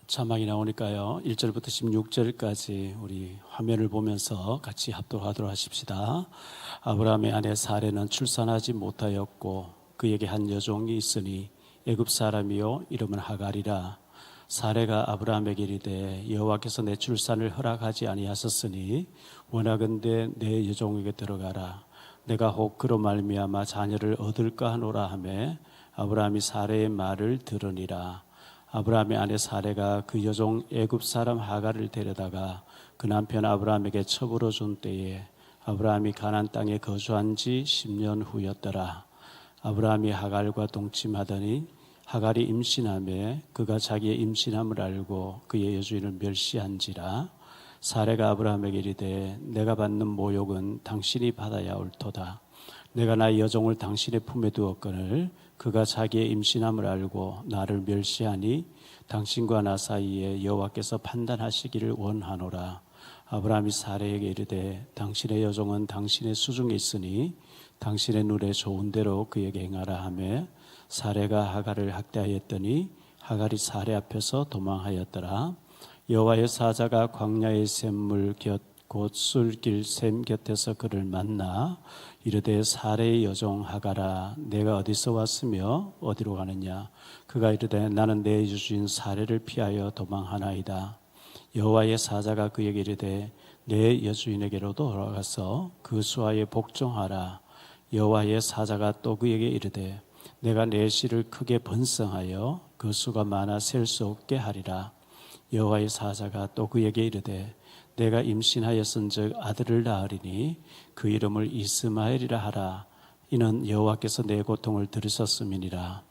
자막이 나오니까요. 1절부터 16절까지 우리 화면을 보면서 같이 합독하도록 하십시다. 아브라함의 아내 사레는 출산하지 못하였고 그에게 한 여종이 있으니 애굽 사람이요 이름은 하갈이라. 사레가 아브라함에게 이르되 여호와께서 내 출산을 허락하지 아니하셨으니 원하건대 내 여종에게 들어가라. 내가 혹 그로 말미암아 자녀를 얻을까 하노라 하매 아브라함이 사레의 말을 들으니라. 아브라함의 아내 사레가 그 여종 애굽 사람 하갈을 데려다가 그 남편 아브라함에게 첩으로 준 때에 아브라함이 가나안 땅에 거주한 지 10년 후였더라. 아브라함이 하갈과 동침하더니 하갈이 임신하매 그가 자기의 임신함을 알고 그의 여주인을 멸시한지라. 사레가 아브라함에게 이르되 내가 받는 모욕은 당신이 받아야 옳도다. 내가 나의 여종을 당신의 품에 두었거늘 그가 자기의 임신함을 알고 나를 멸시하니 당신과 나 사이에 여호와께서 판단하시기를 원하노라. 아브라함이 사레에게 이르되 당신의 여종은 당신의 수중에 있으니 당신의 눈에 좋은 대로 그에게 행하라 하며 사레가 하갈을 학대하였더니 하갈이 사레 앞에서 도망하였더라. 여호와의 사자가 광야의 샘물 곁 곧 술길 샘 곁에서 그를 만나 이르되 사레의 여종 하갈아 내가 어디서 왔으며 어디로 가느냐. 그가 이르되 나는 내 여주인 사레를 피하여 도망하나이다. 여호와의 사자가 그에게 이르되 내 여주인에게로 돌아가서 그 수하에 복종하라. 여호와의 사자가 또 그에게 이르되 내가 내 씨를 크게 번성하여 그 수가 많아 셀 수 없게 하리라. 여호와의 사자가 또 그에게 이르되 내가 임신하였은즉 아들을 낳으리니 그 이름을 이스마엘이라 하라. 이는 여호와께서 내 고통을 들으셨음이니라.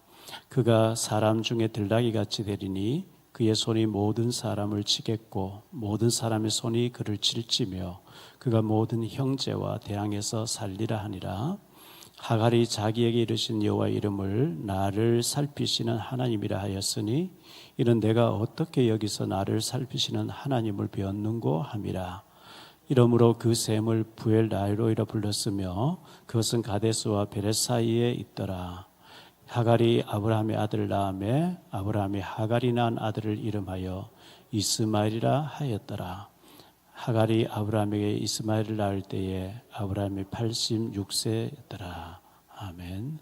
그가 사람 중에 들나귀같이 되리니 그의 손이 모든 사람을 치겠고 모든 사람의 손이 그를 칠지며 그가 모든 형제와 대항해서 살리라 하니라. 하갈이 자기에게 이르신 여호와의 이름을 나를 살피시는 하나님이라 하였으니 이는 내가 어떻게 여기서 나를 살피시는 하나님을 배웠는고 함이라. 이러므로 그 샘을 부엘라이로이라 불렀으며 그것은 가데스와 베렛 사이에 있더라. 하갈이 아브라함의 아들을 낳으며 아브라함이 하갈이 낳은 아들을 이름하여 이스마엘이라 하였더라. 하갈이 아브라함에게 이스마엘을 낳을 때에 아브라함이 86세였더라. 아멘.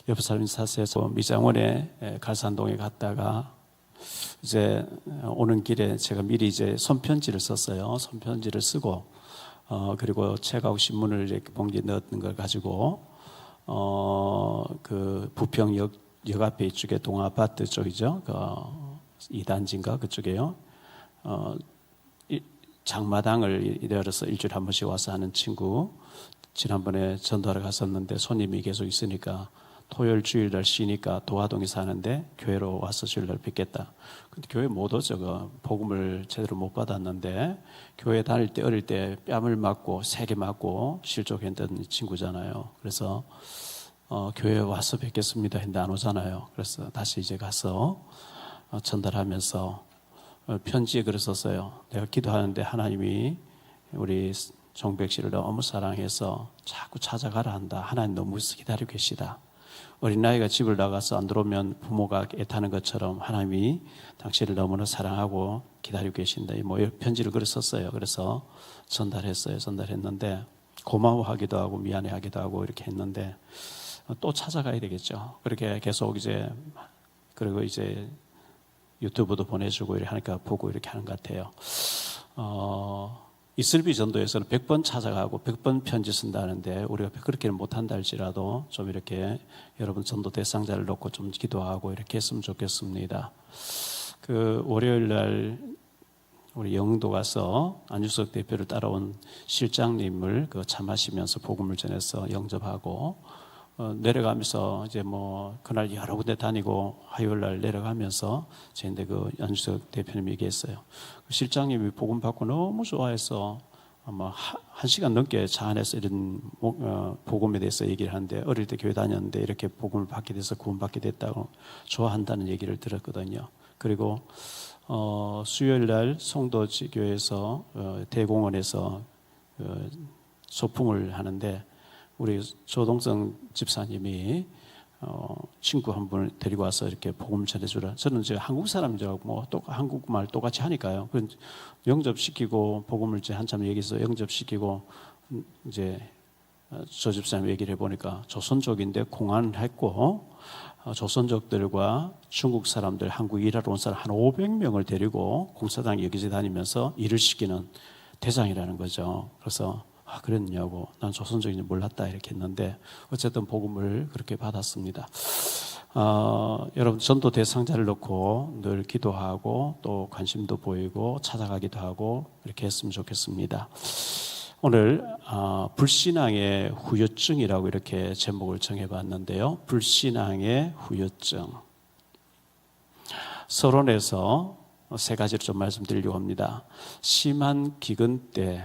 옆 사람이 사세에서 미장원에 갈산동에 갔다가 이제 오는 길에 제가 미리 이제 손편지를 썼어요. 손편지를 쓰고 그리고 책하고 신문을 이렇게 봉지에 넣었던 걸 가지고 그 부평역 앞에 이쪽에 동아파트 쪽이죠. 그 2단지인가 그쪽에요. 장마당을 열어서 일주일에 한 번씩 와서 하는 친구, 지난번에 전도하러 갔었는데 손님이 계속 있으니까 토요일 주일날 쉬니까 도화동에 사는데 교회로 와서 주일날 뵙겠다. 근데 교회 못 오죠. 복음을 제대로 못 받았는데 교회 다닐 때 어릴 때 뺨을 맞고 세게 맞고 실족했던 친구잖아요. 그래서 교회에 와서 뵙겠습니다 했는데 안 오잖아요. 그래서 다시 이제 가서 전달하면서 편지에 글을 썼어요. 내가 기도하는데 하나님이 우리 정백 씨를 너무 사랑해서 자꾸 찾아가라 한다. 하나님 너무 기다리고 계시다. 어린아이가 집을 나가서 안 들어오면 부모가 애타는 것처럼 하나님이 당신을 너무나 사랑하고 기다리고 계신다. 뭐 편지를 글을 썼어요. 그래서 전달했어요. 전달했는데 고마워하기도 하고 미안해하기도 하고 이렇게 했는데 또 찾아가야 되겠죠. 그렇게 계속 이제 그리고 이제 유튜브도 보내주고 이렇게 하니까 보고 이렇게 하는 것 같아요. 이슬비 전도에서는 100번 찾아가고 100번 편지 쓴다는데 우리가 그렇게는 못한다 할지라도 좀 이렇게 여러분 전도 대상자를 놓고 좀 기도하고 이렇게 했으면 좋겠습니다. 그 월요일 날 우리 영도 가서 안유석 대표를 따라온 실장님을 참하시면서 복음을 전해서 영접하고 내려가면서 이제 뭐 그날 여러 군데 다니고 화요일 날 내려가면서 저한테 그 안주석 대표님이 얘기했어요. 실장님이 복음 받고 너무 좋아해서 아마 1시간 넘게 차 안에서 이런 복음에 대해서 얘기를 하는데 어릴 때 교회 다녔는데 이렇게 복음을 받게 돼서 구원받게 됐다고 좋아한다는 얘기를 들었거든요. 그리고 수요일 날 송도교회에서 대공원에서 소풍을 하는데 우리 조동성 집사님이 친구 한 분을 데리고 와서 이렇게 복음 전해주라. 저는 이제 한국 사람인 줄 알고 뭐 또 한국말 똑같이 하니까요. 영접시키고 복음을 이제 한참 얘기해서 영접시키고 이제 저 집사님 얘기를 해보니까 조선족인데 공안했고 조선족들과 중국 사람들, 한국 일하러 온 사람 한 500명을 데리고 공사장 여기저기 다니면서 일을 시키는 대장이라는 거죠. 그래서 그랬냐고, 난 조선족인지 몰랐다 이렇게 했는데 어쨌든 복음을 그렇게 받았습니다. 여러분, 전도 대상자를 놓고 늘 기도하고 또 관심도 보이고 찾아가기도 하고 이렇게 했으면 좋겠습니다. 오늘 불신앙의 후유증이라고 이렇게 제목을 정해봤는데요. 불신앙의 후유증. 서론에서 세 가지를 좀 말씀드리려고 합니다. 심한 기근 때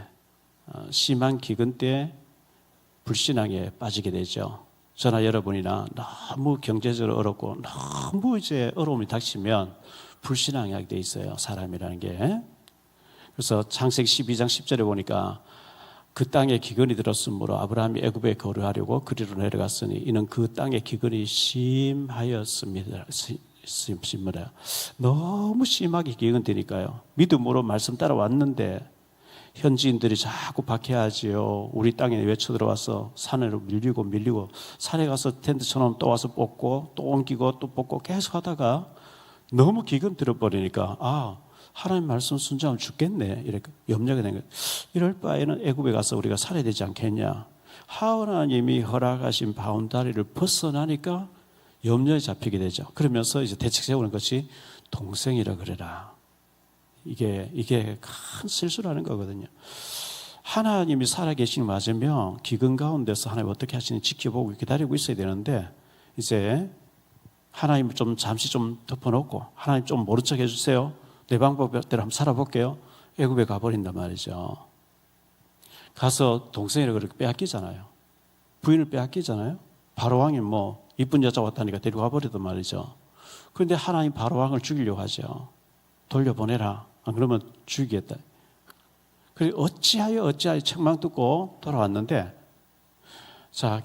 불신앙에 빠지게 되죠. 저나 여러분이나 너무 경제적으로 어렵고 너무 이제 어려움이 닥치면 불신앙이 하게 돼 있어요. 사람이라는 게. 그래서 창세기 12장 10절에 보니까 그 땅에 기근이 들었으므로 아브라함이 애굽에 거류하려고 그리로 내려갔으니 이는 그 땅에 기근이 심하였습니다. 너무 심하게 기근되니까요. 믿음으로 말씀 따라왔는데 현지인들이 자꾸 박해하지요. 우리 땅에 외쳐 들어와서 산으로 밀리고 산에 가서 텐트 쳐놓으면 또 와서 뽑고 또 옮기고 또 뽑고 계속 하다가 너무 기근 들어버리니까 하나님 말씀 순종하면 죽겠네 이렇게 염려가 된 거예요. 이럴 바에는 애굽에 가서 우리가 살아야 되지 않겠냐. 하나님이 허락하신 바운다리를 벗어나니까 염려에 잡히게 되죠. 그러면서 이제 대책 세우는 것이 동생이라 그래라. 이게 큰 실수라는 거거든요. 하나님이 살아계시는 맞으면 기근 가운데서 하나님 어떻게 하시는지 지켜보고 기다리고 있어야 되는데 이제 하나님을 좀 잠시 좀 덮어놓고 하나님 좀 모른 척 해주세요. 내 방법대로 한번 살아볼게요. 애굽에 가버린단 말이죠. 가서 동생이라 그렇게 빼앗기잖아요. 부인을 빼앗기잖아요. 바로왕이 뭐 이쁜 여자 왔다니까 데리고 가버리단 말이죠. 그런데 하나님 바로왕을 죽이려고 하죠. 돌려보내라. 안 그러면 죽이겠다. 그래서 어찌하여 책망 듣고 돌아왔는데, 자,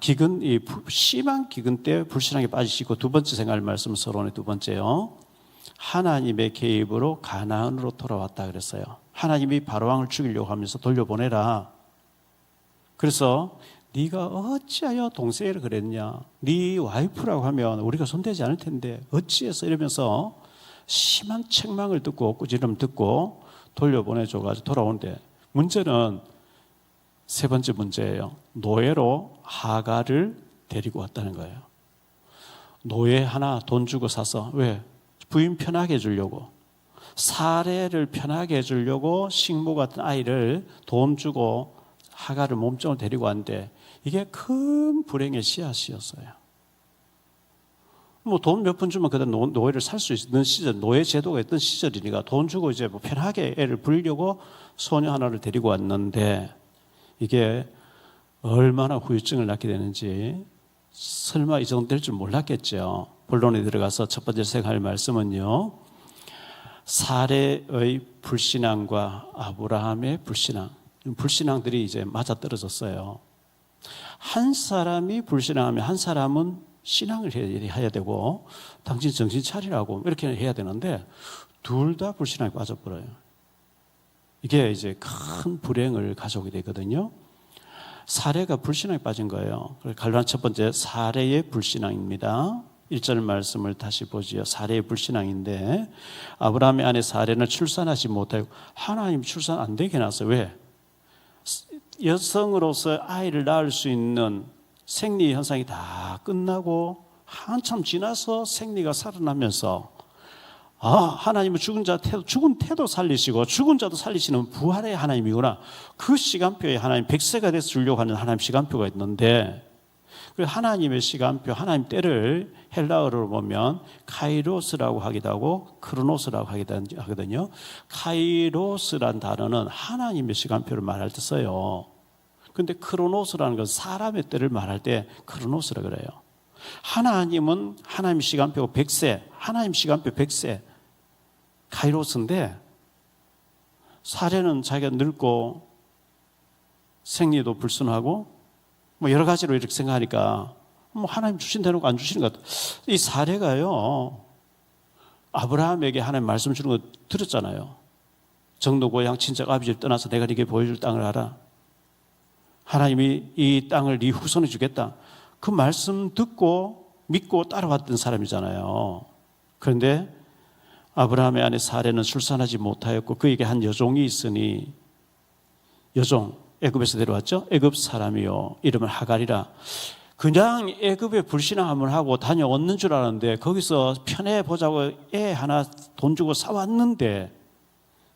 심한 기근 때 불신앙에 빠지시고, 두 번째 생각할 말씀 서론의 두 번째요. 하나님의 개입으로 가나안으로 돌아왔다 그랬어요. 하나님이 바로왕을 죽이려고 하면서 돌려보내라. 그래서 네가 어찌하여 동생이라 그랬냐. 네 와이프라고 하면 우리가 손대지 않을 텐데 어찌해서 이러면서 심한 책망을 듣고 꾸지람 듣고 돌려보내줘가지고 돌아오는데 문제는 세 번째 문제예요. 노예로 하가를 데리고 왔다는 거예요. 노예 하나 돈 주고 사서 왜? 부인 편하게 해주려고. 사례를 편하게 해주려고 식모 같은 아이를 돈 주고 하가를 몸종을 데리고 왔는데 이게 큰 불행의 씨앗이었어요. 뭐 돈 몇 푼 주면 그때 노예를 살 수 있는 시절, 노예 제도가 있던 시절이니까 돈 주고 이제 뭐 편하게 애를 부리려고 소녀 하나를 데리고 왔는데 이게 얼마나 후유증을 낳게 되는지 설마 이 정도 될 줄 몰랐겠죠. 본론에 들어가서 첫 번째 생각할 말씀은요. 사례의 불신앙과 아브라함의 불신앙들이 이제 맞아떨어졌어요. 한 사람이 불신앙하면 한 사람은 신앙을 해야 되고 당신 정신 차리라고 이렇게 해야 되는데 둘 다 불신앙에 빠져버려요. 이게 이제 큰 불행을 가져오게 되거든요. 사례가 불신앙에 빠진 거예요. 갈라디아 첫 번째 사례의 불신앙입니다. 1절 말씀을 다시 보지요. 사례의 불신앙인데 아브라함의 아내 사례는 출산하지 못하고 하나님 출산 안 되게 해놨어요. 왜? 여성으로서 아이를 낳을 수 있는 생리 현상이 다 끝나고 한참 지나서 생리가 살아나면서 하나님은 죽은 태도 살리시고 죽은 자도 살리시는 부활의 하나님이구나. 그 시간표에 하나님 100세가 돼서 주려고 하는 하나님 시간표가 있는데 그 하나님의 시간표, 하나님 때를 헬라어로 보면 카이로스라고 하기도 하고 크로노스라고 하기도 하거든요. 카이로스란 단어는 하나님의 시간표를 말할 때 써요. 근데 크로노스라는 건 사람의 때를 말할 때 크로노스라 그래요. 하나님은 하나님 시간표 100세, 하나님 시간표 100세 카이로스인데 사례는 자기가 늙고 생리도 불순하고 뭐 여러 가지로 이렇게 생각하니까 뭐 하나님 주신다고 안 주시는 것 같아요. 이 사례가요, 아브라함에게 하나님 말씀 주는 거 들었잖아요. 정도 고향 친척 아버지를 떠나서 내가 네게 보여줄 땅을 알아. 하나님이 이 땅을 네 후손에 주겠다. 그 말씀 듣고 믿고 따라왔던 사람이잖아요. 그런데 아브라함의 아내 사레는 출산하지 못하였고 그에게 한 여종이 있으니, 여종, 애굽에서 데려왔죠. 애굽 사람이요 이름은 하갈이라. 그냥 애굽에 불신앙함을 하고 다녀왔는 줄 알았는데 거기서 편해 보자고 애 하나 돈 주고 사왔는데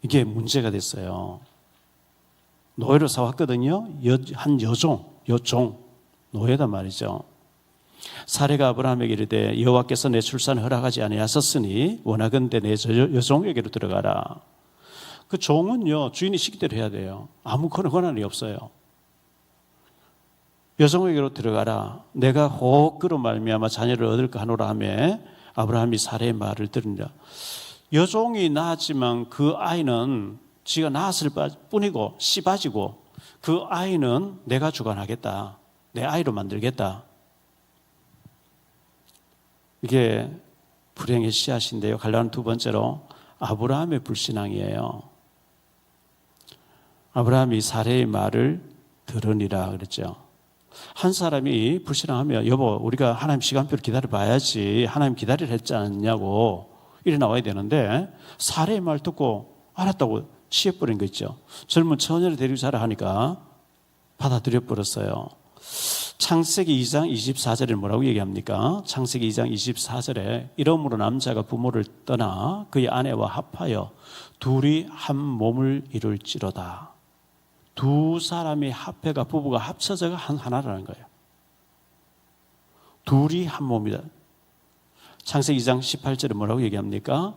이게 문제가 됐어요. 노예로 사왔거든요. 한 여종 노예단 말이죠. 사레가 아브라함에게 이르되 여호와께서 내 출산을 허락하지 아니하셨으니 원하건대 내 여종에게로 들어가라. 그 종은요 주인이 시키대로 해야 돼요. 아무 권한이 없어요. 여종에게로 들어가라. 내가 혹 그로 말미암아 자녀를 얻을까 하노라 하며 아브라함이 사레의 말을 들으니라. 여종이 낳았지만 그 아이는 지가 낳았을 뿐이고 씨바지고 그 아이는 내가 주관하겠다. 내 아이로 만들겠다. 이게 불행의 씨앗인데요. 갈라는 두 번째로 아브라함의 불신앙이에요. 아브라함이 사레의 말을 들으니라 그랬죠. 한 사람이 불신앙하면 여보 우리가 하나님 시간표를 기다려봐야지 하나님 기다리라 했지 않냐고 이래 나와야 되는데 사레의 말 듣고 알았다고 취해버린 거 있죠. 젊은 처녀를 데리고 자라 하니까 받아들여 버렸어요. 창세기 2장 24절에 뭐라고 얘기합니까? 창세기 2장 24절에 이러므로 남자가 부모를 떠나 그의 아내와 합하여 둘이 한 몸을 이룰지로다. 두 사람이 합해가 부부가 합쳐져가 하나라는 거예요. 둘이 한 몸이다. 창세기 2장 18절에 뭐라고 얘기합니까?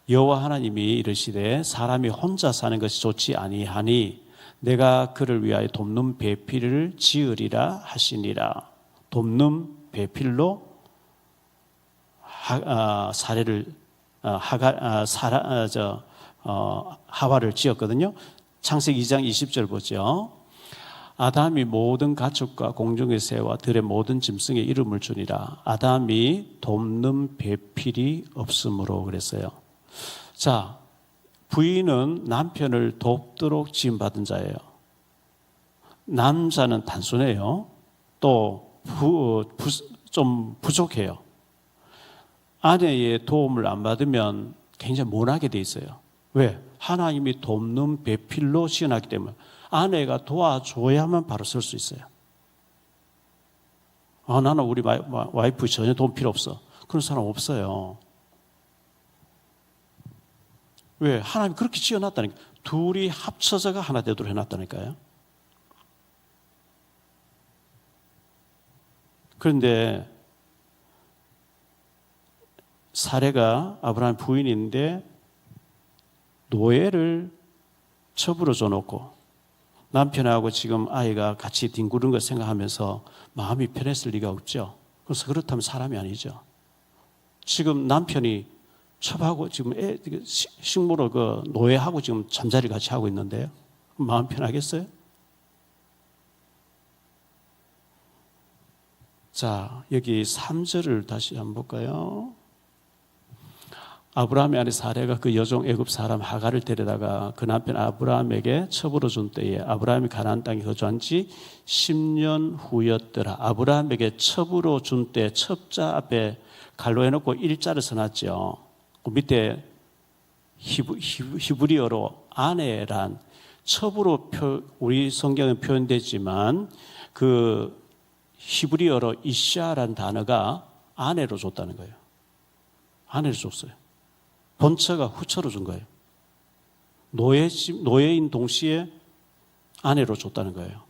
여호와 하나님이 이르시되 사람이 혼자 사는 것이 좋지 아니하니 내가 그를 위하여 돕는 배필을 지으리라 하시니라. 돕는 배필로 하와를 지었거든요. 창세기 2장 20절 보죠. 아담이 모든 가축과 공중의 새와 들의 모든 짐승의 이름을 주니라. 아담이 돕는 배필이 없으므로 그랬어요. 자, 부인은 남편을 돕도록 지음받은 자예요. 남자는 단순해요. 또 좀 부족해요. 아내의 도움을 안 받으면 굉장히 모나게 돼 있어요. 왜? 하나님이 돕는 배필로 지어놨기 때문에 아내가 도와줘야만 바로 설 수 있어요. 나는 우리 와이프 전혀 도움 필요 없어. 그런 사람 없어요. 왜? 하나님이 그렇게 지어놨다니까. 둘이 합쳐서가 하나 되도록 해놨다니까요. 그런데 사레가 아브라함 부인인데 노예를 첩으로 줘놓고 남편하고 지금 아이가 같이 뒹구는 걸 생각하면서 마음이 편했을 리가 없죠. 그래서 그렇다면 사람이 아니죠. 지금 남편이 첩하고 지금 식모로 그 노예하고 지금 잠자리 같이 하고 있는데요. 마음 편하겠어요? 자, 여기 3절을 다시 한번 볼까요? 아브라함의 아내 사레가 그 여종 애굽 사람 하갈을 데려다가 그 남편 아브라함에게 첩으로 준 때에 아브라함이 가나안 땅에 거주한 지 10년 후였더라. 아브라함에게 첩으로 준 때 첩자 앞에 갈로 해놓고 일자를 써놨죠. 그 밑에 히브리어로 아내란 첩으로 우리 성경에 표현되지만 그 히브리어로 이샤라는 단어가 아내로 줬다는 거예요. 아내로 줬어요. 본처가 후처로 준 거예요. 노예인 동시에 아내로 줬다는 거예요.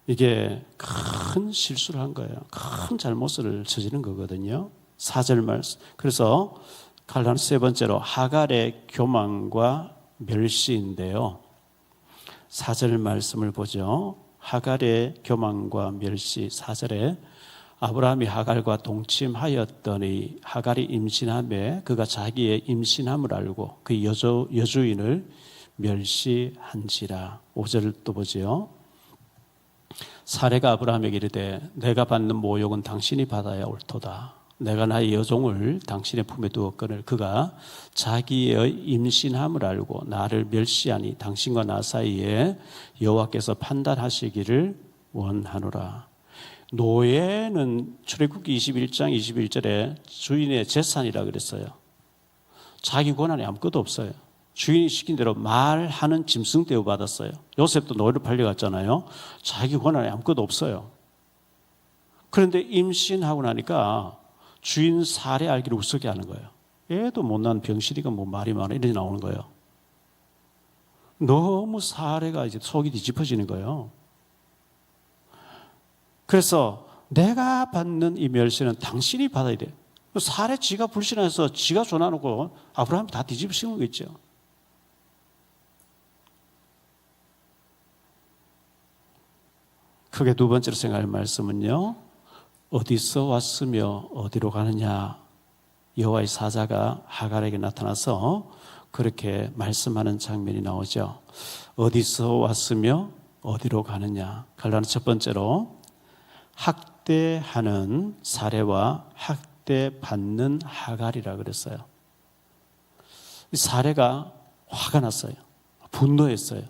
이게 큰 실수를 한 거예요. 큰 잘못을 저지른 거거든요. 4절 말씀. 그래서 갈라는 세 번째로 하갈의 교만과 멸시인데요. 4절 말씀을 보죠. 하갈의 교만과 멸시. 4절에 아브라함이 하갈과 동침하였더니 하갈이 임신하매 그가 자기의 임신함을 알고 그 여주인을 멸시한지라. 5절을 또 보죠. 사레가 아브라함에게 이르되 내가 받는 모욕은 당신이 받아야 옳도다. 내가 나의 여종을 당신의 품에 두었거늘 그가 자기의 임신함을 알고 나를 멸시하니 당신과 나 사이에 여호와께서 판단하시기를 원하노라. 노예는 출애굽기 21장 21절에 주인의 재산이라 그랬어요. 자기 권한이 아무것도 없어요. 주인이 시킨 대로 말하는 짐승 대우 받았어요. 요셉도 노예로 팔려갔잖아요. 자기 권한이 아무것도 없어요. 그런데 임신하고 나니까 주인 살해 알기를 우습게 하는 거예요. 애도 못난 병실이가 뭐 말이 많아 이렇게 나오는 거예요. 너무 살해가 이제 속이 뒤집어지는 거예요. 그래서 내가 받는 이 멸시는 당신이 받아야 돼. 살해 지가 불신해서 지가 전화놓고 아브라함이 다 뒤집으시는 거 있죠. 크게 두 번째로 생각할 말씀은요. 어디서 왔으며 어디로 가느냐. 여호와의 사자가 하갈에게 나타나서 그렇게 말씀하는 장면이 나오죠. 어디서 왔으며 어디로 가느냐. 갈라는 첫 번째로 학대하는 사례와 학대받는 하갈이라 그랬어요. 이 사례가 화가 났어요. 분노했어요.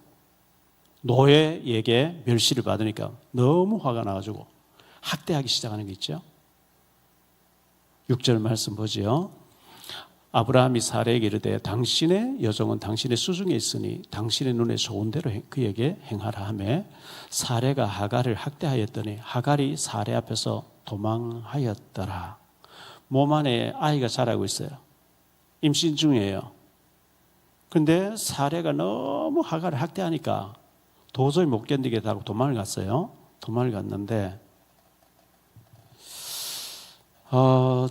노예에게 멸시를 받으니까 너무 화가 나가지고 학대하기 시작하는 게 있죠. 6절 말씀 보지요. 아브라함이 사레에게 이르되 당신의 여종은 당신의 수중에 있으니 당신의 눈에 좋은 대로 그에게 행하라 하며 사레가 하갈을 학대하였더니 하갈이 사레 앞에서 도망하였더라. 몸 안에 아이가 자라고 있어요. 임신 중이에요. 그런데 사레가 너무 하갈을 학대하니까 도저히 못 견디게 하고 도망을 갔어요. 도망을 갔는데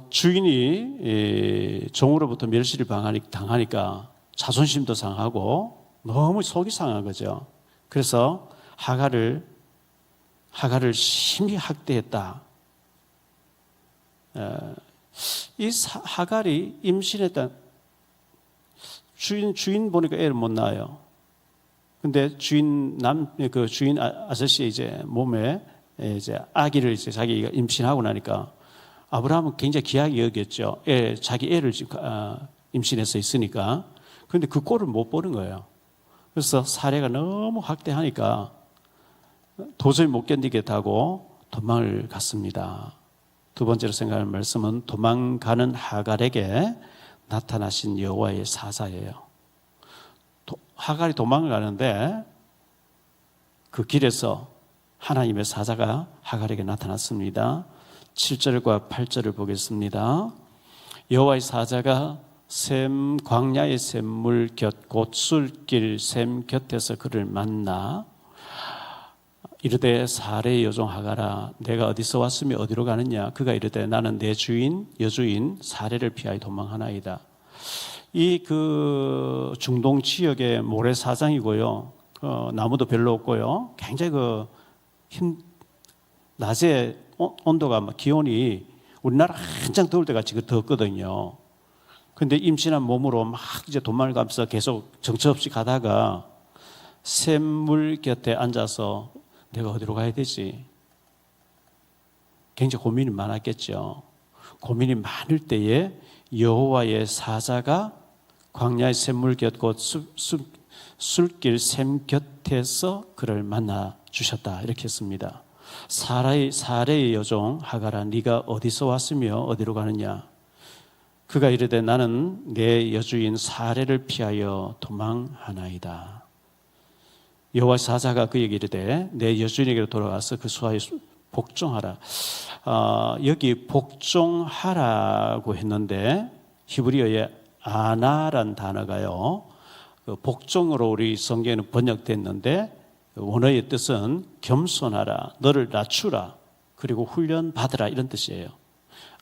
주인이 종으로부터 멸시를 당하니까 자존심도 상하고 너무 속이 상한 거죠. 그래서 하갈을 심히 학대했다. 이 하갈이 임신했다. 주인 보니까 애를 못 낳아요. 근데 주인 아저씨 이제 몸에 이제 아기를 이제 자기가 임신하고 나니까 아브라함은 굉장히 귀하게 여겼죠. 자기 애를 임신해서 있으니까. 그런데 그 꼴을 못 보는 거예요. 그래서 사례가 너무 학대하니까 도저히 못 견디겠다고 도망을 갔습니다. 두 번째로 생각할 말씀은 도망가는 하갈에게 나타나신 여호와의 사자예요. 하갈이 도망을 가는데 그 길에서 하나님의 사자가 하갈에게 나타났습니다. 7절과 8절을 보겠습니다. 여호와의 사자가 광야의 샘물 곁 곧 술길 샘 곁에서 그를 만나 이르되 사레의 여종 하갈아 내가 어디서 왔으며 어디로 가느냐. 그가 이르되 나는 내 여주인 사레를 피하여 도망하나이다. 이 중동 지역의 모래사장이고요. 나무도 별로 없고요. 굉장히 낮에 온도가 기온이 우리나라 한창 더울 때가 지금 덥거든요. 근데 임신한 몸으로 막 이제 도망을 가면서 계속 정처 없이 가다가 샘물 곁에 앉아서 내가 어디로 가야 되지? 굉장히 고민이 많았겠죠. 고민이 많을 때에 여호와의 사자가 광야의 샘물 곁 곧 술길 샘 곁에서 그를 만나 주셨다. 이렇게 했습니다. 사레의 여종 하갈아 네가 어디서 왔으며 어디로 가느냐. 그가 이르되 나는 내 여주인 사레를 피하여 도망하나이다. 여호와 사자가 그에게 이르되 내 여주인에게로 돌아가서 그 수하에 복종하라. 여기 복종하라고 했는데 히브리어의 아나란 단어가요. 복종으로 우리 성경에는 번역됐는데 원어의 뜻은 겸손하라, 너를 낮추라, 그리고 훈련받으라 이런 뜻이에요.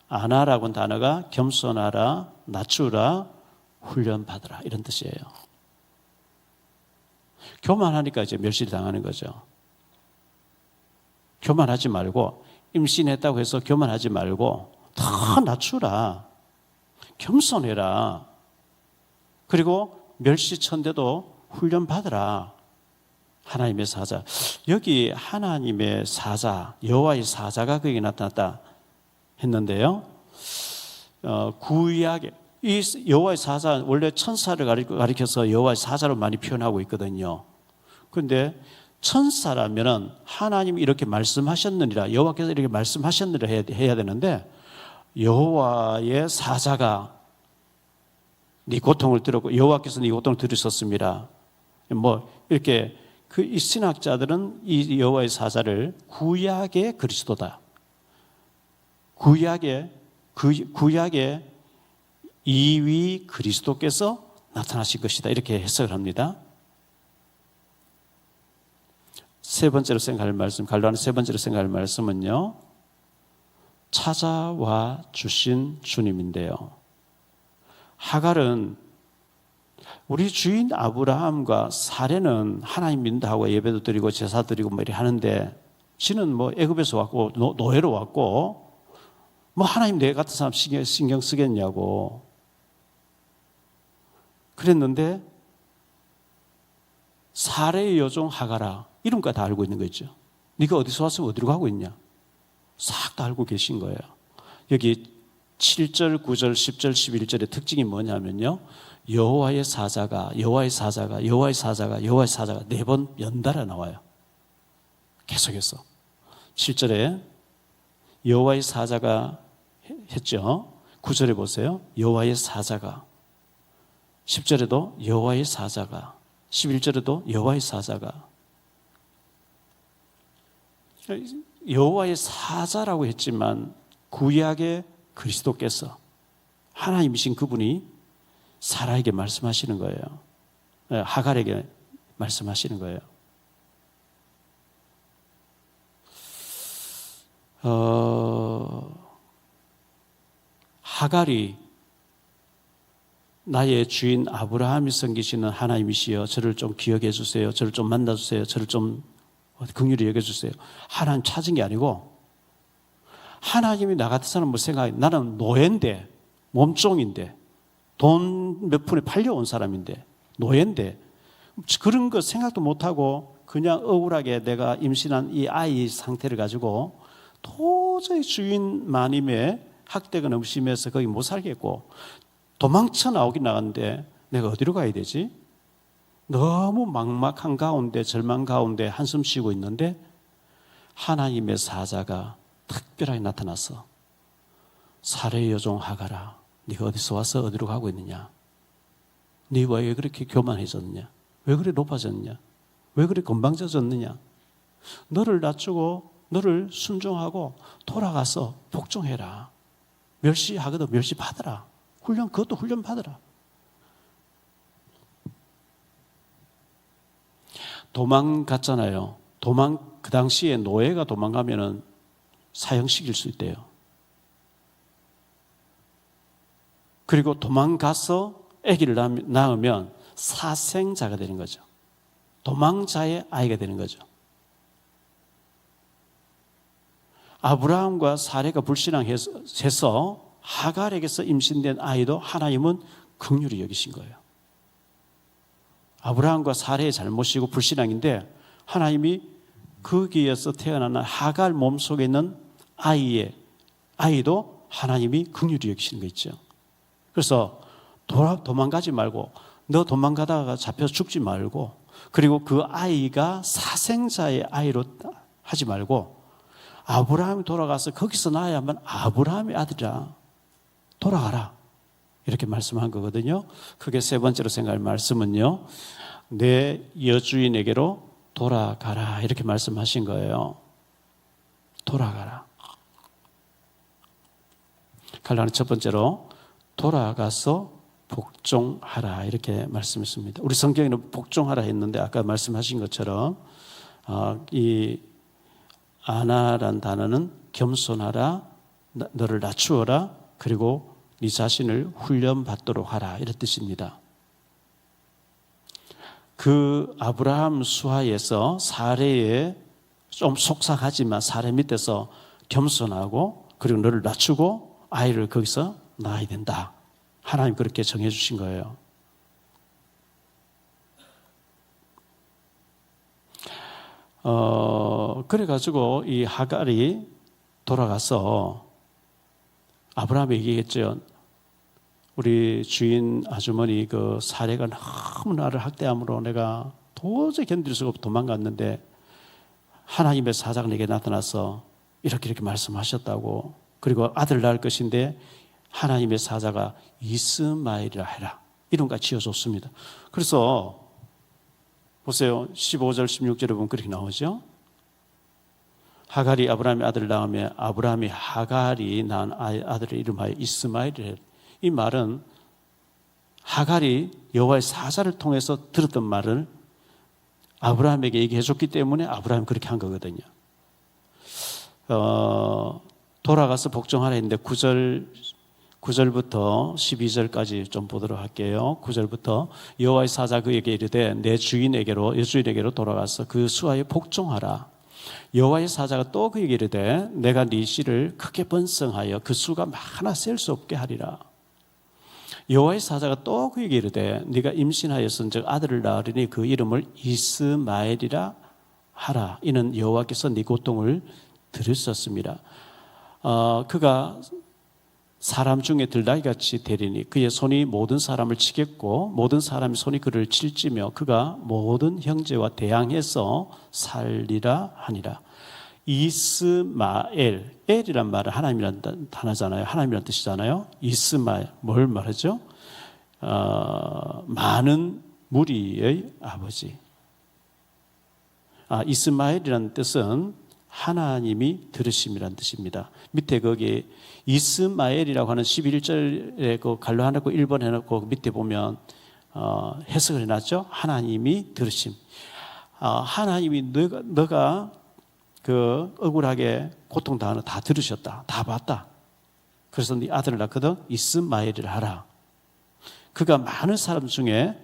아나라고 하는 단어가 겸손하라, 낮추라, 훈련받으라 이런 뜻이에요. 교만하니까 이제 멸시를 당하는 거죠. 교만하지 말고 임신했다고 해서 교만하지 말고 더 낮추라, 겸손해라, 그리고 멸시천대도 훈련받으라. 하나님의 사자. 여기 하나님의 사자, 여호와의 사자가 거기 나타났다 했는데요. 구약에 이 여호와의 사자 원래 천사를 가리켜서 여호와의 사자로 많이 표현하고 있거든요. 그런데 천사라면은 하나님이 이렇게 말씀하셨느니라, 여호와께서 이렇게 말씀하셨느니라 해야 되는데, 여호와의 사자가 네 고통을 들었고 여호와께서 네 고통을 들으셨습니다. 뭐 이렇게 이 신학자들은 이 여호와의 사자를 구약의 그리스도다, 구약의 2위 그리스도께서 나타나신 것이다, 이렇게 해석을 합니다. 세 번째로 생각할 말씀, 갈라는 세 번째로 생각할 말씀은요, 찾아와 주신 주님인데요. 하갈은 우리 주인 아브라함과 사례는 하나님 믿는다고 예배도 드리고 제사 드리고 뭐 이렇게 하는데, 지는 뭐 애굽에서 왔고 노예로 왔고 뭐 하나님 내 같은 사람 신경 쓰겠냐고 그랬는데, 사례의 여종 하갈아, 이름까지 다 알고 있는 거 있죠. 네가 어디서 와서 어디로 가고 있냐, 싹 다 알고 계신 거예요. 여기 7절, 9절, 10절, 11절의 특징이 뭐냐면요, 여호와의 사자가 4번 연달아 나와요. 계속해서 7절에 여호와의 사자가 했죠. 9절에 보세요, 여호와의 사자가. 10절에도 여호와의 사자가, 11절에도 여호와의 사자가. 여호와의 사자라고 했지만 구약의 그리스도께서, 하나님이신 그분이 사라에게 말씀하시는 거예요. 하갈에게 말씀하시는 거예요. 하갈이 나의 주인 아브라함이 섬기시는 하나님이시여, 저를 좀 기억해 주세요, 저를 좀 만나 주세요, 저를 좀 긍휼히 여겨 주세요, 하나님 찾은 게 아니고, 하나님이 나 같은 사람 뭐 생각해, 나는 노예인데, 몸종인데, 돈 몇 푼에 팔려온 사람인데, 노예인데, 그런 거 생각도 못하고 그냥 억울하게 내가 임신한 이 아이 상태를 가지고 도저히 주인 마님의 학대가 너무 심해서 거기 못 살겠고 도망쳐 나오긴 나갔는데 내가 어디로 가야 되지? 너무 막막한 가운데, 절망 가운데 한숨 쉬고 있는데 하나님의 사자가 특별하게 나타나서, 사례의 여종 하갈아, 네가 어디서 와서 어디로 가고 있느냐, 네가 왜 그렇게 교만해졌느냐, 왜 그래 높아졌느냐, 왜 그래 건방져졌느냐, 너를 낮추고 너를 순종하고 돌아가서 복종해라. 멸시하거든 멸시받아라. 그것도 훈련 받아라. 도망갔잖아요. 그 당시에 노예가 도망가면은 사형시킬 수 있대요. 그리고 도망가서 아기를 낳으면 사생자가 되는 거죠. 도망자의 아이가 되는 거죠. 아브라함과 사례가 불신앙해서 하갈에게서 임신된 아이도 하나님은 긍휼히 여기신 거예요. 아브라함과 사례의 잘못이고 불신앙인데 하나님이 거기에서 태어난 하갈 몸속에 있는 아이도 하나님이 긍휼히 여기시는 거 있죠. 그래서 도망가지 말고, 너 도망가다가 잡혀서 죽지 말고, 그리고 그 아이가 사생자의 아이로 하지 말고 아브라함이 돌아가서 거기서 낳아야만 아브라함의 아들이라 돌아가라, 이렇게 말씀한 거거든요. 그게 세 번째로 생각할 말씀은요, 내 여주인에게로 돌아가라, 이렇게 말씀하신 거예요. 돌아가라. 갈라는 첫 번째로 돌아가서 복종하라, 이렇게 말씀했습니다. 우리 성경에는 복종하라 했는데 아까 말씀하신 것처럼 이 아나란 단어는 겸손하라, 너를 낮추어라, 그리고 네 자신을 훈련받도록 하라, 이런 뜻입니다. 그 아브라함 수하에서 사례에 좀 속삭하지만 사례 밑에서 겸손하고 그리고 너를 낮추고 아이를 거기서 낳아야 된다. 하나님 그렇게 정해 주신 거예요. 그래가지고 이 하갈이 돌아가서 아브라함에게 얘기했죠. 우리 주인 아주머니 그 사례가 너무 나를 학대함으로 내가 도저히 견딜 수가 없어 도망갔는데 하나님의 사자가 내게 나타나서 이렇게 말씀하셨다고, 그리고 아들 낳을 것인데 하나님의 사자가 이스마엘이라 해라, 이름까지 지어줬습니다. 그래서 보세요. 15절 16절에 보면 그렇게 나오죠. 하갈이 아브라함의 아들을 낳으며 아브라함이 하갈이 낳은 아들의 이름하여 이스마엘이라. 이 말은 하갈이 여호와의 사자를 통해서 들었던 말을 아브라함에게 얘기해 줬기 때문에 아브라함이 그렇게 한 거거든요. 돌아가서 복종하라 했는데 9절부터 12절까지 좀 보도록 할게요. 9절부터 여호와의 사자 그에게 이르되 내 주인에게로 돌아가서 그 수하에 복종하라. 여호와의 사자가 또 그에게 이르되 내가 네 씨를 크게 번성하여 그 수가 많아 셀 수 없게 하리라. 여호와의 사자가 또 그에게 이르되 네가 임신하였은즉 아들을 낳으리니 그 이름을 이스마엘이라 하라. 이는 여호와께서 네 고통을 들으셨습니다. 그가 사람 중에 들나귀같이 되리니 그의 손이 모든 사람을 치겠고 모든 사람의 손이 그를 칠지며 그가 모든 형제와 대항해서 살리라 하니라. 이스마엘, 엘이란 말은 하나님이라는 단어잖아요. 하나님이라는 뜻이잖아요. 이스마엘, 뭘 말하죠? 많은 무리의 아버지. 이스마엘이라는 뜻은 하나님이 들으심이라는 뜻입니다. 밑에 거기 이스마엘이라고 하는 11절에 그 갈로 해놓고 1번 해놓고 밑에 보면 해석을 해놨죠. 하나님이 들으심. 하나님이 너가 그 억울하게 고통당하는 다 들으셨다. 다 봤다. 그래서 네 아들을 낳거든. 이스마엘을 하라. 그가 많은 사람 중에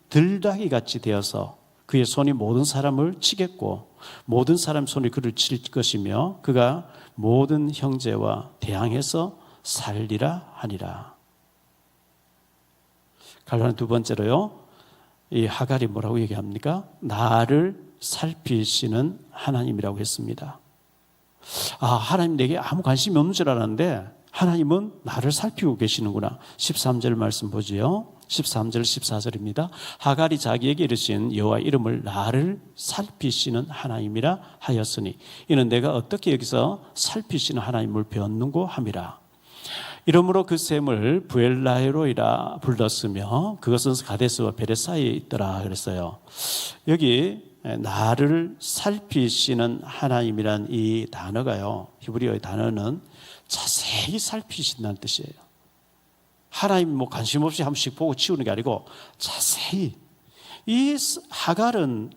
들다기 같이 되어서 그의 손이 모든 사람을 치겠고 모든 사람 손이 그를 칠 것이며 그가 모든 형제와 대항해서 살리라 하니라. 갈라는 두 번째로요. 이 하갈이 뭐라고 얘기합니까? 나를 살피시는 하나님이라고 했습니다. 하나님 내게 아무 관심이 없는 줄 알았는데 하나님은 나를 살피고 계시는구나. 13절 말씀 보지요. 13절 14절입니다. 하갈이 자기에게 이르신 여호와 이름을 나를 살피시는 하나님이라 하였으니 이는 내가 어떻게 여기서 살피시는 하나님을 배웠는고 함이라. 이러므로 그 샘을 부엘라헤로이라 불렀으며 그것은 가데스와 베레 사이에 있더라 그랬어요. 여기 나를 살피시는 하나님이란 이 단어가요, 히브리어의 단어는 자세히 살피신다는 뜻이에요. 하나님 관심 없이 한 번씩 보고 치우는 게 아니고 자세히. 이 하갈은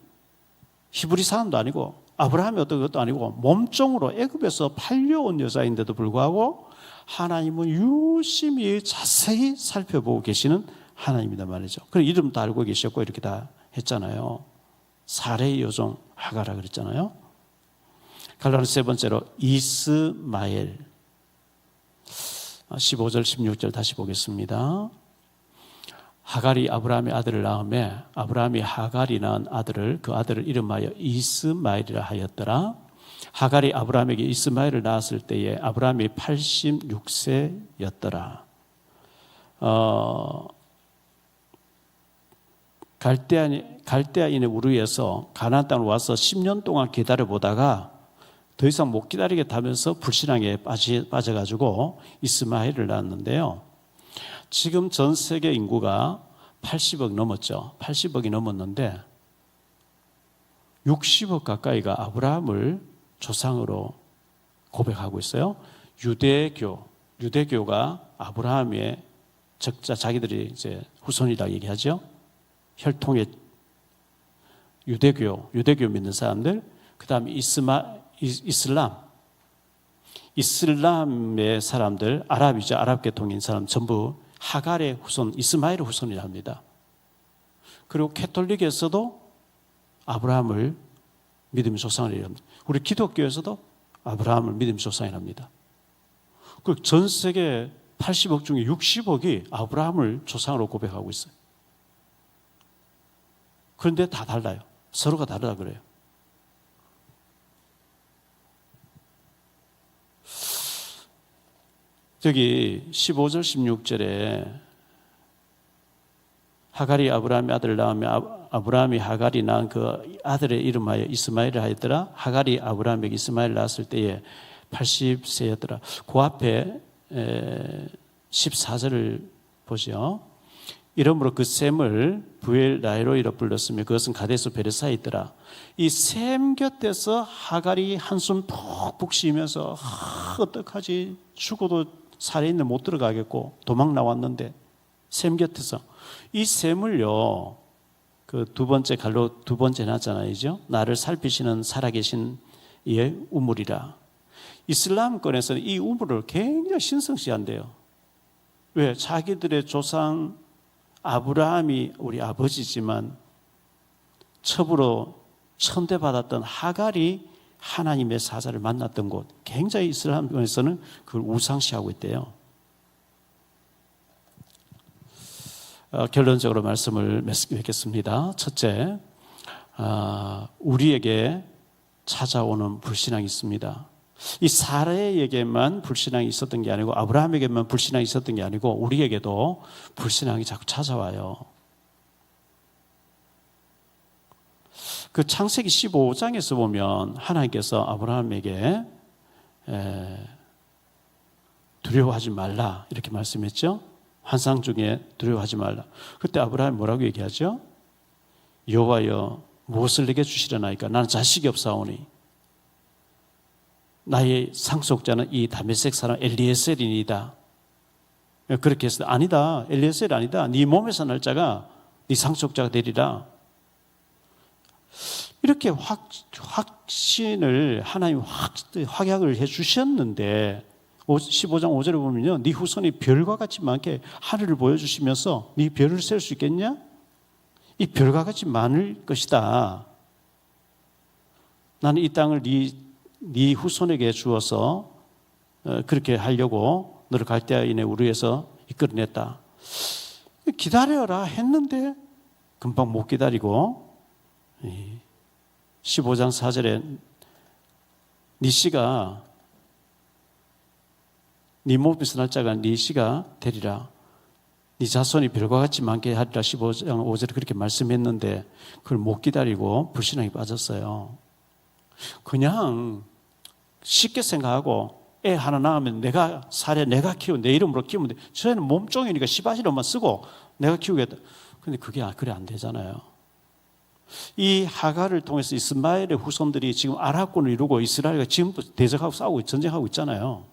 히브리 사람도 아니고 아브라함이 어떤 것도 아니고 몸종으로 애굽에서 팔려온 여자인데도 불구하고 하나님은 유심히 자세히 살펴보고 계시는 하나님이다 말이죠. 그리고 이름도 알고 계셨고 이렇게 다 했잖아요. 사레의 여종 하갈라 그랬잖아요. 갈라는 세 번째로 이스마엘. 15절 16절 다시 보겠습니다. 하갈이 아브라함의 아들을 낳으며 아브라함이 하갈이 낳은 아들을 그 아들을 이름하여 이스마엘이라 하였더라. 하갈이 아브라함에게 이스마엘을 낳았을 때에 아브라함이 86세였더라. 갈대아인의 우르에서 가나안 땅으로 와서 10년 동안 기다려보다가 더 이상 못 기다리겠다면서 불신앙에 빠져가지고 이스마엘을 낳았는데요. 지금 전 세계 인구가 80억 넘었죠. 80억이 넘었는데 60억 가까이가 아브라함을 조상으로 고백하고 있어요. 유대교가 아브라함의 적자, 자기들이 이제 후손이라고 얘기하죠. 혈통의 유대교 믿는 사람들, 그 다음에 이슬람의 사람들, 아랍이죠. 아랍 계통인 사람 전부 하갈의 후손, 이스마엘의 후손이라 합니다. 그리고 캐톨릭에서도 아브라함을 믿음의 조상이라 합니다. 우리 기독교에서도 아브라함을 믿음의 조상이라 합니다. 그 전 세계 80억 중에 60억이 아브라함을 조상으로 고백하고 있어요. 그런데 다 달라요. 서로가 다르다 그래요. 저기 15절 16절에 하갈이 아브라함의 아들을 낳으며 아브라함이 하갈이 낳은 그 아들의 이름하여 이스마엘을 하였더라. 하갈이 아브라함에게 이스마엘을 낳았을 때에 80세였더라. 그 앞에 14절을 보죠. 이러므로 그 셈을 부엘 라이로이라 불렀으며 그것은 가데스 베레사에 있더라. 이 셈 곁에서 하갈이 한숨 푹푹 쉬면서 어떡하지, 죽어도 살아있는 못 들어가겠고 도망 나왔는데 셈 곁에서 이 셈을요, 그 두 번째 갈로 두 번째 나잖아요. 나를 살피시는 살아계신 이의 우물이라. 이슬람권에서는 이 우물을 굉장히 신성시한대요. 왜? 자기들의 조상 아브라함이 우리 아버지지만 첩으로 천대받았던 하갈이 하나님의 사자를 만났던 곳, 굉장히 이슬람권에서는 그걸 우상시하고 있대요. 결론적으로 말씀을 맺겠습니다. 첫째, 우리에게 찾아오는 불신앙이 있습니다. 이 사라에게만 불신앙이 있었던 게 아니고 아브라함에게만 불신앙이 있었던 게 아니고 우리에게도 불신앙이 자꾸 찾아와요. 그 창세기 15장에서 보면 하나님께서 아브라함에게 두려워하지 말라 이렇게 말씀했죠. 환상 중에 두려워하지 말라. 그때 아브라함이 뭐라고 얘기하죠? 여호와여 무엇을 내게 주시려나이까? 나는 자식이 없사오니 나의 상속자는 이 다메섹 사람 엘리에셀이니이다. 그렇게 했을 때 아니다, 엘리에셀이 아니다. 네 몸에서 날 자가 네 상속자가 되리라. 이렇게 확신을 하나님 확약을 해 주셨는데 15장 5절에 보면요, 네 후손이 별과 같이 많게 하늘을 보여주시면서 네 별을 셀 수 있겠냐? 이 별과 같이 많을 것이다. 나는 이 땅을 네 후손에게 주어서 그렇게 하려고 너를 갈대아인의 우르에서 이끌어냈다. 기다려라 했는데 금방 못 기다리고 15장 4절에 네 씨가 네 몸에서 날 자가 네 씨가 되리라. 네 자손이 별과 같이 많게 하리라. 15장 5절에 그렇게 말씀했는데 그걸 못 기다리고 불신앙에 빠졌어요. 그냥 쉽게 생각하고 애 하나 낳으면 내가 살에 내가 키우고 내 이름으로 키우면 돼. 저희는 몸종이니까 씨바지로만 쓰고 내가 키우겠다. 근데 그게 그래 안 되잖아요. 이 하갈을 통해서 이스마엘의 후손들이 지금 아랍권을 이루고 이스라엘과 지금도 대적하고 싸우고 전쟁하고 있잖아요.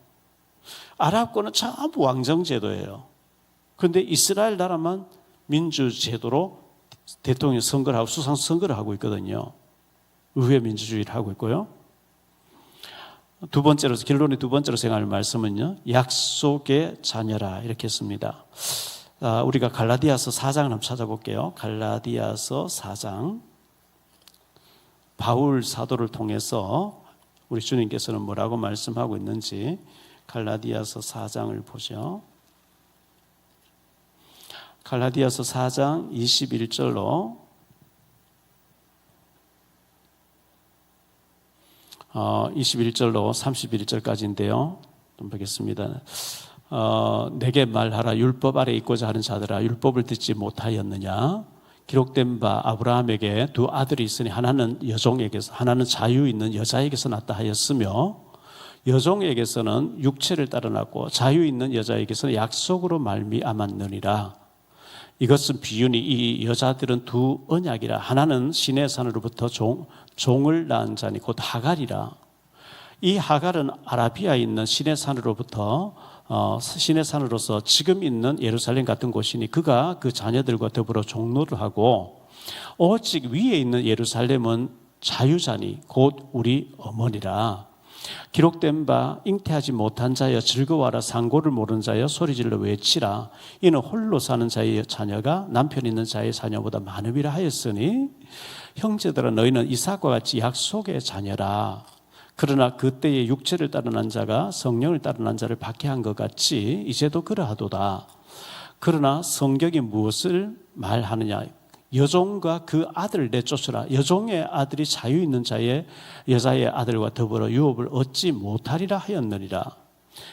아랍권은 전부 왕정제도예요. 그런데 이스라엘 나라만 민주제도로 대통령 선거를 하고 수상 선거를 하고 있거든요. 의회 민주주의를 하고 있고요. 두 번째로, 결론의 두 번째로 생각할 말씀은요, 약속의 자녀라 이렇게 했습니다. 우리가 갈라디아서 4장을 한번 찾아볼게요. 갈라디아서 4장. 바울 사도를 통해서 우리 주님께서는 뭐라고 말씀하고 있는지 갈라디아서 4장을 보죠. 갈라디아서 4장 21절로 21절로 31절까지인데요. 좀 보겠습니다. 내게 말하라. 율법 아래 있고자 하는 자들아, 율법을 듣지 못하였느냐? 기록된 바 아브라함에게 두 아들이 있으니 하나는 여종에게서 하나는 자유 있는 여자에게서 낳다 하였으며 여종에게서는 육체를 따라 낳고 자유 있는 여자에게서는 약속으로 말미암았느니라. 이것은 비유니 이 여자들은 두 언약이라. 하나는 신의 산으로부터 종을 낳은 자니 곧 하갈이라. 이 하갈은 아라비아에 있는 신의 산으로부터 신의 산으로서 지금 있는 예루살렘 같은 곳이니 그가 그 자녀들과 더불어 종로를 하고 오직 위에 있는 예루살렘은 자유자니 곧 우리 어머니라. 기록된 바 잉태하지 못한 자여 즐거워하라. 상고를 모르는 자여 소리질러 외치라. 이는 홀로 사는 자의 자녀가 남편 있는 자의 자녀보다 많음이라 하였으니 형제들아 너희는 이삭과 같이 약속의 자녀라. 그러나 그때의 육체를 따라 난 자가 성령을 따라 난 자를 박해한 것 같이 이제도 그러하도다. 그러나 성경이 무엇을 말하느냐? 여종과 그 아들을 내쫓으라. 여종의 아들이 자유 있는 자의 여자의 아들과 더불어 유업을 얻지 못하리라 하였느니라.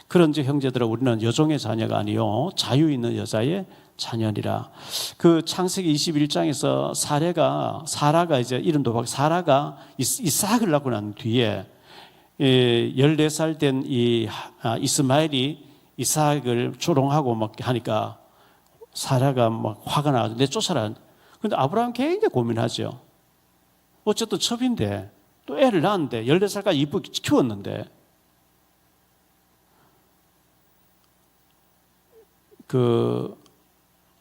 그런즉 형제들아 우리는 여종의 자녀가 아니요 자유 있는 여자의 자녀니라. 그 창세기 21장에서 사라가 이제 이름도 바뀌고 사라가 이삭을 낳고 난 뒤에 14살 된 이스마엘이 이삭을 조롱하고 막 하니까 사라가 막 화가 나서 내쫓아라. 근데 아브라함 굉장히 고민하죠. 어쨌든 첩인데 또 애를 낳았는데 14살까지 이쁘게 키웠는데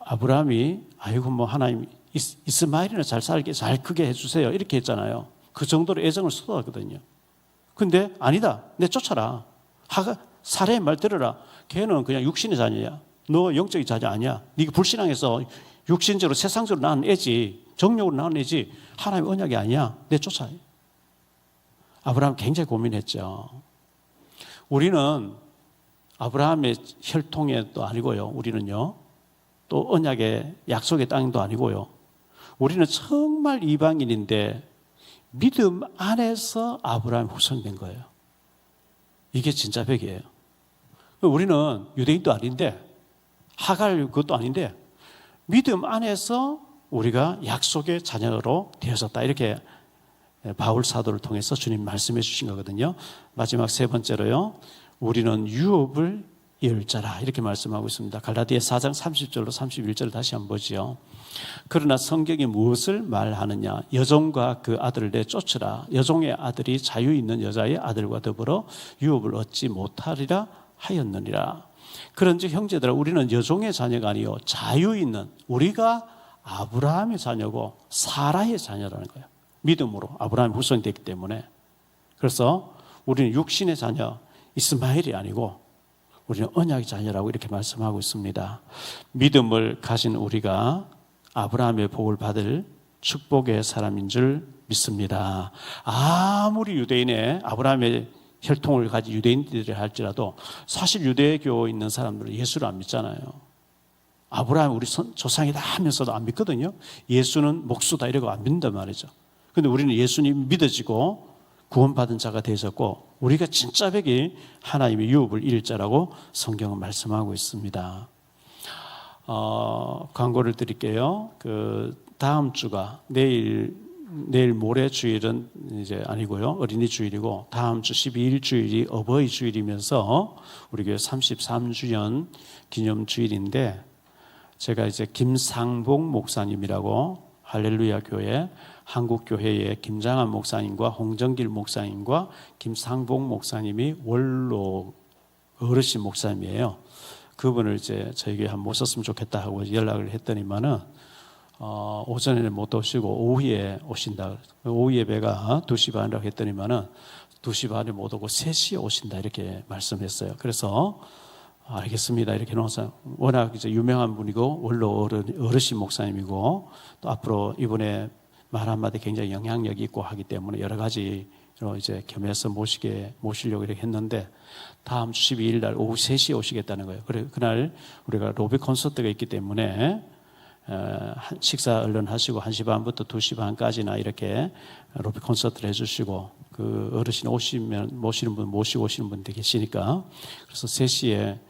아브라함이 아이고 뭐 하나님 이스마엘이나 잘 살게 잘 크게 해주세요 이렇게 했잖아요. 그 정도로 애정을 쏟았거든요. 근데 아니다 내쫓아라. 사라의 말 들어라. 걔는 그냥 육신의 자녀야. 너 영적인 자녀 아니야. 네가 불신앙해서 육신적으로 세상적으로 낳은 애지 정욕으로 낳은 애지 하나님의 언약이 아니야. 내쫓아. 아브라함 굉장히 고민했죠. 우리는 아브라함의 혈통에도 아니고요. 우리는요. 또 언약의 약속의 땅도 아니고요. 우리는 정말 이방인인데 믿음 안에서 아브라함 후손된 거예요. 이게 진짜 백이에요. 우리는 유대인도 아닌데 하갈 그것도 아닌데 믿음 안에서 우리가 약속의 자녀로 되어졌다. 이렇게 바울 사도를 통해서 주님 말씀해 주신 거거든요. 마지막 세 번째로요. 우리는 유업을 이을 자라 이렇게 말씀하고 있습니다. 갈라디아 4장 30절로 31절 다시 한번 보지요. 그러나 성경이 무엇을 말하느냐. 여종과 그 아들을 내쫓으라. 여종의 아들이 자유 있는 여자의 아들과 더불어 유업을 얻지 못하리라 하였느니라. 그런즉 형제들아 우리는 여종의 자녀가 아니요 자유 있는 우리가 아브라함의 자녀고 사라의 자녀라는 거예요. 믿음으로 아브라함의 후손이 됐기 때문에. 그래서 우리는 육신의 자녀 이스마엘이 아니고 우리는 언약의 자녀라고 이렇게 말씀하고 있습니다. 믿음을 가진 우리가 아브라함의 복을 받을 축복의 사람인 줄 믿습니다. 아무리 유대인의 아브라함의 혈통을 가진 유대인들이 할지라도 사실 유대교에 있는 사람들은 예수를 안 믿잖아요. 아브라함이 우리 조상이다 하면서도 안 믿거든요. 예수는 목수다 이러고 안 믿는단 말이죠. 그런데 우리는 예수님 믿어지고 구원받은 자가 되셨고 우리가 진짜 백이 하나님의 유업을 이룰 자라고 성경은 말씀하고 있습니다. 광고를 드릴게요. 다음 주가 내일 모레 주일은 이제 아니고요. 어린이 주일이고 다음 주 12일 주일이 어버이 주일이면서 우리 교회 33주년 기념 주일인데 제가 이제 김상봉 목사님이라고 할렐루야 교회 한국교회의 김장한 목사님과 홍정길 목사님과 김상봉 목사님이 원로 어르신 목사님이에요. 그분을 이제 저희 교회 한번 모셨으면 좋겠다 하고 연락을 했더니만은 오전에는 못 오시고 오후에 오신다. 오후 예배가 2시 반이라고 했더니만은 2시 반에 못 오고 3시에 오신다 이렇게 말씀했어요. 그래서 알겠습니다 이렇게 해놓으서 워낙 이제 유명한 분이고 원로 어르신 목사님이고 또 앞으로 이번에 말 한마디 굉장히 영향력이 있고 하기 때문에 여러 가지로 이제 겸해서 모시려고 이렇게 했는데 다음 주 12일 날 오후 3시에 오시겠다는 거예요. 그날 우리가 로비 콘서트가 있기 때문에 식사 얼른 하시고 1시 반부터 2시 반까지나 이렇게 로비 콘서트를 해주시고 그 어르신 모시는 분 모시고 오시는 분들 계시니까 그래서 3시에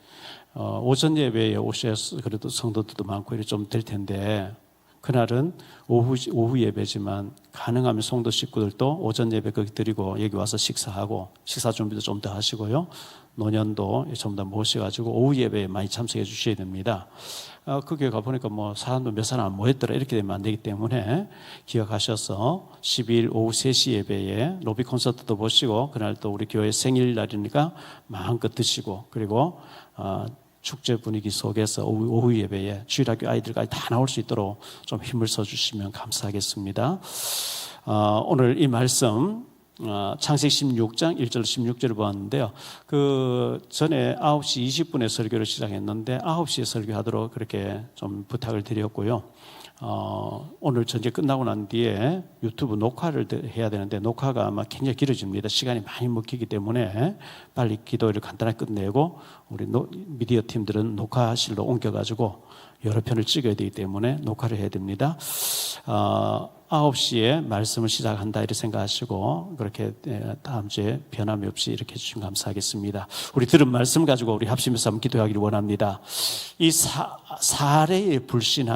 오전 예배에 오셔서 그래도 성도들도 많고 이렇게 좀 될 텐데 그날은 오후 예배지만 가능하면 성도 식구들도 오전 예배 거기 드리고 여기 와서 식사하고 식사 준비도 좀 더 하시고요. 노년도 전부 다 모셔가지고 오후 예배에 많이 참석해 주셔야 됩니다. 거기에 가보니까 뭐 사람도 몇 사람 안 모였더라 이렇게 되면 안 되기 때문에 기억하셔서 12일 오후 3시 예배에 로비 콘서트도 보시고 그날 또 우리 교회 생일날이니까 마음껏 드시고 그리고 축제 분위기 속에서 오후 예배에 주일학교 아이들까지 다 나올 수 있도록 좀 힘을 써주시면 감사하겠습니다. 오늘 이 말씀 창세기 16장 1절 16절을 보았는데요. 그 전에 9시 20분에 설교를 시작했는데 9시에 설교하도록 그렇게 좀 부탁을 드렸고요. 오늘 전체 끝나고 난 뒤에 유튜브 녹화를 해야 되는데 녹화가 아마 굉장히 길어집니다. 시간이 많이 먹히기 때문에 빨리 기도를 간단하게 끝내고 우리 미디어 팀들은 녹화실로 옮겨가지고 여러 편을 찍어야 되기 때문에 녹화를 해야 됩니다. 9시에 말씀을 시작한다 이렇게 생각하시고 그렇게 다음 주에 변함이 없이 이렇게 해주시면 감사하겠습니다. 우리 들은 말씀 가지고 우리 합심해서 한번 기도하기를 원합니다. 이 사례의 불신앙